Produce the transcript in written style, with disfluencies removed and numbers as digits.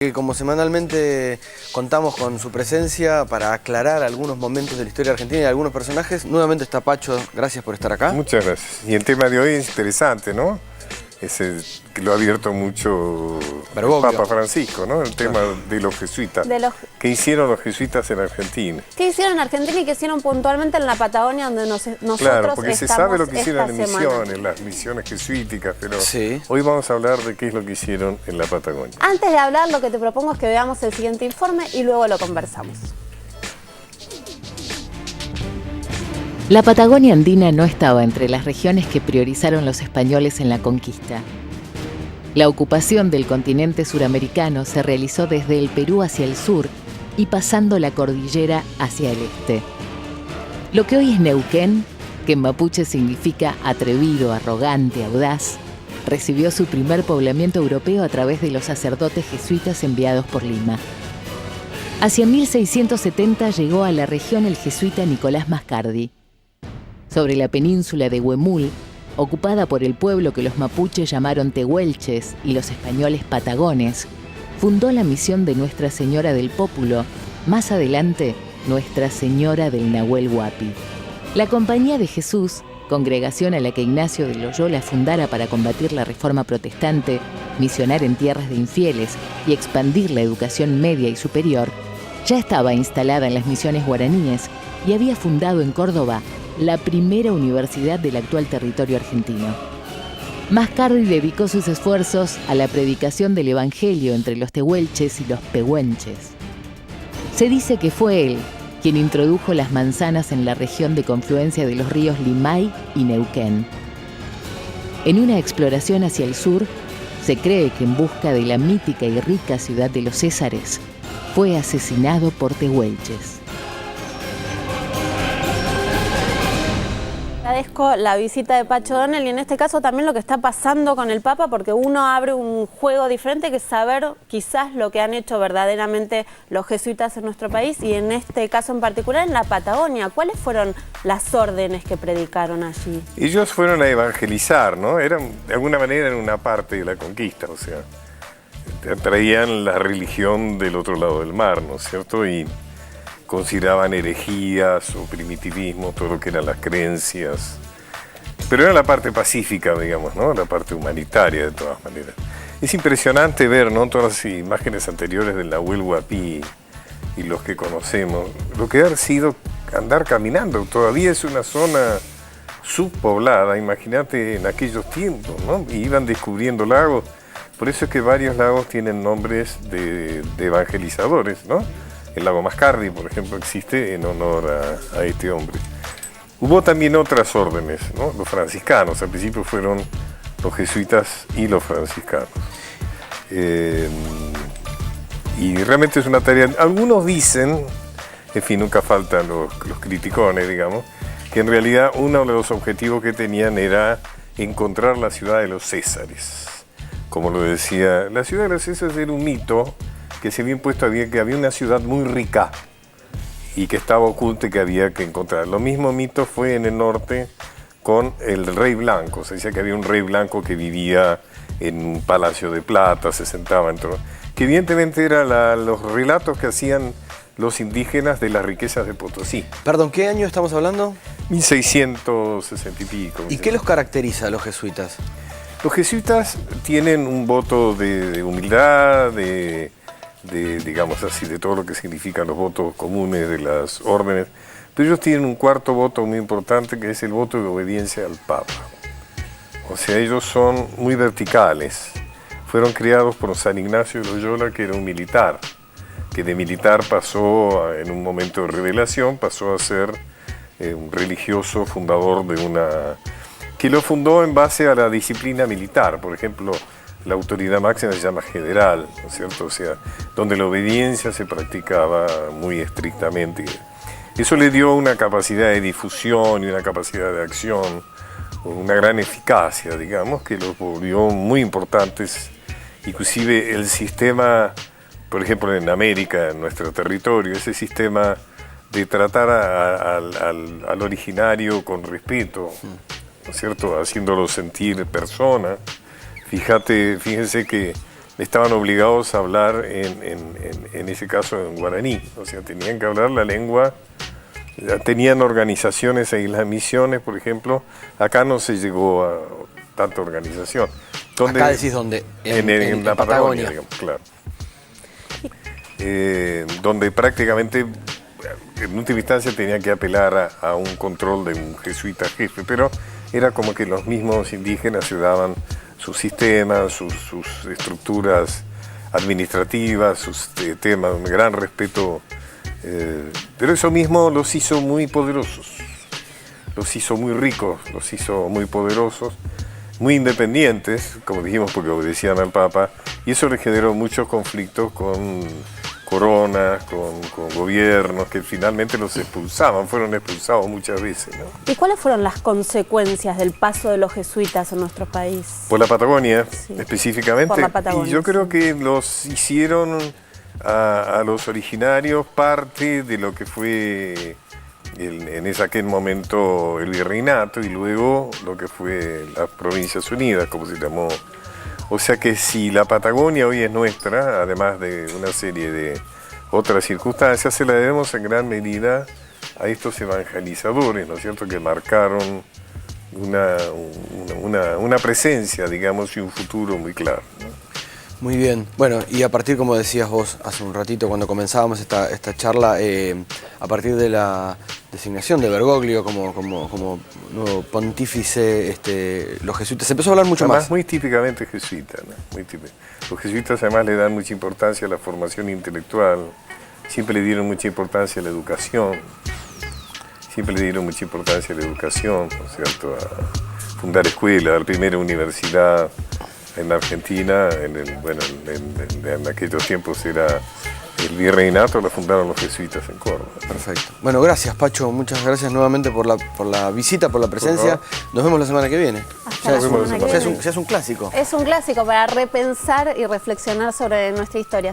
Que como semanalmente contamos con su presencia para aclarar algunos momentos de la historia argentina y algunos personajes, nuevamente está Pacho, gracias por estar acá. Muchas gracias. Y el tema de hoy es interesante, ¿no? Ese que lo ha abierto mucho el Papa Francisco, ¿no? El tema de los jesuitas. ¿Qué hicieron los jesuitas en Argentina? ¿Qué hicieron en Argentina y qué hicieron puntualmente en la Patagonia, donde nosotros claro, porque se sabe lo que hicieron en misiones, las misiones jesuíticas, pero sí. Hoy vamos a hablar de qué es lo que hicieron en la Patagonia. Antes de hablar, lo que te propongo es que veamos el siguiente informe y luego lo conversamos. La Patagonia andina no estaba entre las regiones que priorizaron los españoles en la conquista. La ocupación del continente suramericano se realizó desde el Perú hacia el sur y pasando la cordillera hacia el este. Lo que hoy es Neuquén, que en mapuche significa atrevido, arrogante, audaz, recibió su primer poblamiento europeo a través de los sacerdotes jesuitas enviados por Lima. Hacia 1670 llegó a la región el jesuita Nicolás Mascardi. Sobre la península de Huemul, ocupada por el pueblo que los mapuches llamaron tehuelches y los españoles patagones, fundó la misión de Nuestra Señora del Pópulo, más adelante Nuestra Señora del Nahuel Huapi. La Compañía de Jesús, congregación a la que Ignacio de Loyola fundara para combatir la reforma protestante, misionar en tierras de infieles y expandir la educación media y superior, ya estaba instalada en las misiones guaraníes y había fundado en Córdoba la primera universidad del actual territorio argentino. Mascardi dedicó sus esfuerzos a la predicación del evangelio entre los tehuelches y los pehuenches. Se dice que fue él quien introdujo las manzanas en la región de confluencia de los ríos Limay y Neuquén. En una exploración hacia el sur, se cree que en busca de la mítica y rica ciudad de los Césares, fue asesinado por tehuelches. Agradezco la visita de Pacho Donel y en este caso también lo que está pasando con el Papa, porque uno abre un juego diferente que es saber quizás lo que han hecho verdaderamente los jesuitas en nuestro país y en este caso en particular en la Patagonia. ¿Cuáles fueron las órdenes que predicaron allí? Ellos fueron a evangelizar, ¿no? De alguna manera eran una parte de la conquista, o sea, traían la religión del otro lado del mar, ¿no es cierto? Y consideraban herejías o primitivismo, todo lo que eran las creencias. Pero era la parte pacífica, digamos, ¿no? La parte humanitaria, de todas maneras. Es impresionante ver, ¿no? Todas las imágenes anteriores del Nahuel Huapi y los que conocemos. Lo que ha sido andar caminando. Todavía es una zona subpoblada, imagínate en aquellos tiempos, ¿no? Y iban descubriendo lagos. Por eso es que varios lagos tienen nombres de evangelizadores, ¿no? El lago Mascardi, por ejemplo, existe en honor a este hombre. Hubo también otras órdenes, ¿no? Los franciscanos, al principio fueron los jesuitas y los franciscanos. Y realmente es una tarea, algunos dicen, en fin, nunca faltan los criticones, digamos, que en realidad uno de los objetivos que tenían era encontrar la ciudad de los Césares. Como lo decía, la ciudad de los Césares era un mito que se había impuesto que había una ciudad muy rica y que estaba oculta y que había que encontrar. Lo mismo mito fue en el norte con el rey blanco. Se decía que había un rey blanco que vivía en un palacio de plata, se sentaba en todo. Que evidentemente eran los relatos que hacían los indígenas de las riquezas de Potosí. Perdón, ¿qué año estamos hablando? 1660 y pico. ¿Y qué los caracteriza a los jesuitas? Los jesuitas tienen un voto de humildad, digamos así, de todo lo que significan los votos comunes de las órdenes, pero ellos tienen un cuarto voto muy importante que es el voto de obediencia al Papa. O sea, ellos son muy verticales. Fueron criados por San Ignacio de Loyola, que era un militar, que de militar pasó, en un momento de revelación, pasó a ser un religioso fundador de una... que lo fundó en base a la disciplina militar, por ejemplo. La autoridad máxima se llama general, ¿no es cierto? O sea, donde la obediencia se practicaba muy estrictamente. Eso le dio una capacidad de difusión y una capacidad de acción, una gran eficacia, digamos, que los volvió muy importantes. Inclusive el sistema, por ejemplo, en América, en nuestro territorio, ese sistema de tratar al originario con respeto, ¿no es cierto? Haciéndolo sentir persona. Fíjense que estaban obligados a hablar, en ese caso, en guaraní. O sea, tenían que hablar la lengua. Tenían organizaciones en las misiones, por ejemplo. Acá no se llegó a tanta organización. ¿Acá decís dónde? En la Patagonia, digamos, claro. Donde prácticamente, en última instancia, tenía que apelar a un control de un jesuita jefe, pero era como que los mismos indígenas se daban sus sistemas, sus estructuras administrativas, sus temas, un gran respeto. Pero eso mismo los hizo muy poderosos, los hizo muy ricos, los hizo muy poderosos, muy independientes, como dijimos, porque obedecían al Papa, y eso les generó muchos conflictos con coronas, con gobiernos, que finalmente los expulsaban, fueron expulsados muchas veces, ¿no? ¿Y cuáles fueron las consecuencias del paso de los jesuitas en nuestro país? Por la Patagonia, sí, específicamente, por la Patagonia, y yo creo sí, que los hicieron a los originarios parte de lo que fue en aquel momento el virreinato y luego lo que fue las Provincias Unidas, como se llamó. O sea que si la Patagonia hoy es nuestra, además de una serie de otras circunstancias, se la debemos en gran medida a estos evangelizadores, ¿no es cierto?, que marcaron una presencia, digamos, y un futuro muy claro, ¿no? Muy bien. Bueno, y a partir, como decías vos hace un ratito cuando comenzábamos esta charla, a partir de la designación de Bergoglio como nuevo pontífice, los jesuitas, se empezó a hablar mucho además, más. muy típicamente jesuita, ¿no? Muy típico. Los jesuitas además le dan mucha importancia a la formación intelectual, siempre le dieron mucha importancia a la educación, ¿no es cierto?, a fundar escuelas, la primera universidad en Argentina, en aquellos tiempos era el virreinato, la fundaron los jesuitas en Córdoba. Perfecto. Bueno, gracias Pacho, muchas gracias nuevamente por la visita, por la presencia. Nos vemos la semana que viene. Hasta la semana que viene. Ya es un clásico. Es un clásico para repensar y reflexionar sobre nuestra historia.